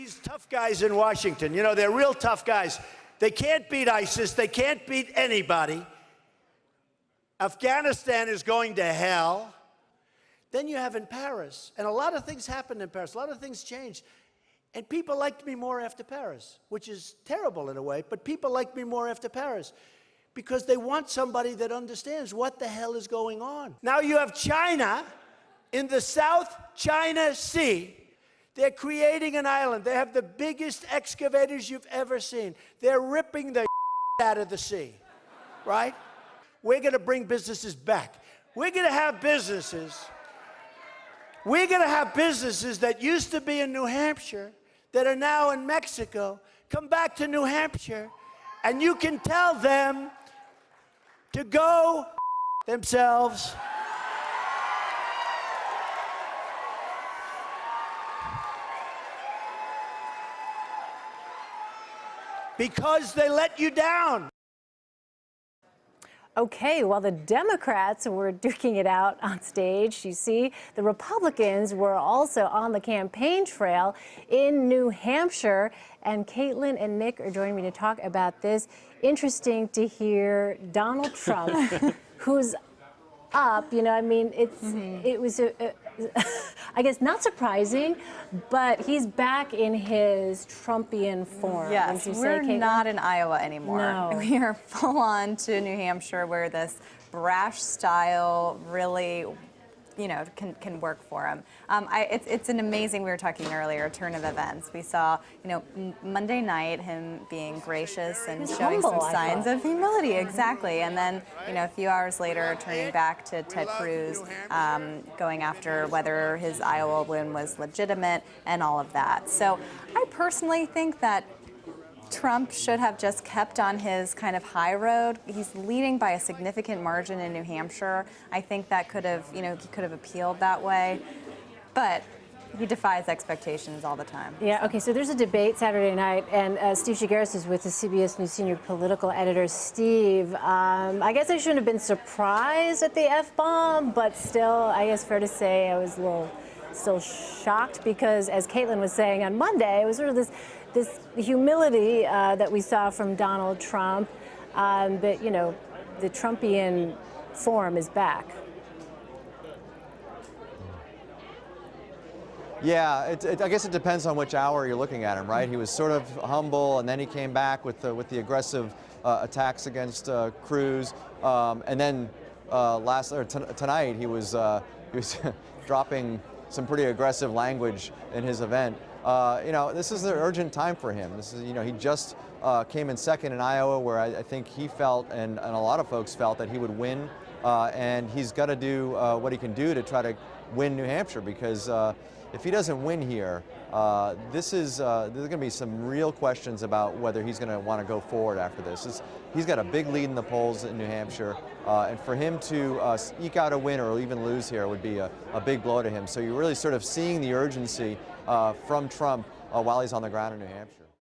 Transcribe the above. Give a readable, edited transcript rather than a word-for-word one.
these tough guys in Washington. You know, they're real tough guys. They can't beat ISIS. They can't beat anybody. Afghanistan is going to hell. Then you have in Paris, and a lot of things happened in Paris. A lot of things changed. And people liked me more after Paris, which is terrible in a way, but people liked me more after Paris because they want somebody that understands what the hell is going on. Now you have China in the South China Sea. They're creating an island. They have the biggest excavators you've ever seen. They're ripping the out of the sea, right? We're going to bring businesses back. We're going to have businesses. We're going to have businesses that used to be in New Hampshire that are now in Mexico come back to New Hampshire, and you can tell them to go themselves. Because they let you down. Okay, while the Democrats were duking it out on stage, you see, the Republicans were also on the campaign trail in New Hampshire. And Caitlin and Nick are joining me to talk about this. Interesting to hear Donald Trump, who's up, you know, I mean, it was, I guess, not surprising, but he's back in his Trumpian form. Yes, we're not in Iowa anymore. No. We are full on to New Hampshire, where this brash style really, you know, can work for him. It's an amazing, we were talking earlier, turn of events. We saw, you know, Monday night him being gracious and showing some signs of humility, exactly. And then, you know, a few hours later, turning back to Ted Cruz, going after whether his Iowa win was legitimate and all of that. So I personally think that Trump should have just kept on his kind of high road. He's leading by a significant margin in New Hampshire. I think that could have, you know, he could have appealed that way, but he defies expectations all the time. Yeah, okay, so there's a debate Saturday night, and Steve Shigaris is with the CBS News senior political editor. Steve, I guess I shouldn't have been surprised at the F-bomb, but still, I guess fair to say I was a little still shocked because, as Caitlin was saying on Monday, it was sort of this humility that we saw from Donald Trump, but, you know, the Trumpian form is back. Yeah, I guess it depends on which hour you're looking at him, right? He was sort of humble, and then he came back with the aggressive attacks against Cruz, and then tonight he was dropping some pretty aggressive language in his event. You know, this is an urgent time for him. This is, you know, he just came in second in Iowa, where I think he felt, and a lot of folks felt, that he would win, and he's got to do what he can do to try to win New Hampshire, because if he doesn't win here, there's going to be some real questions about whether he's going to want to go forward after this. He's got a big lead in the polls in New Hampshire, and for him to eke out a win or even lose here would be a big blow to him. So you're really sort of seeing the urgency from Trump while he's on the ground in New Hampshire.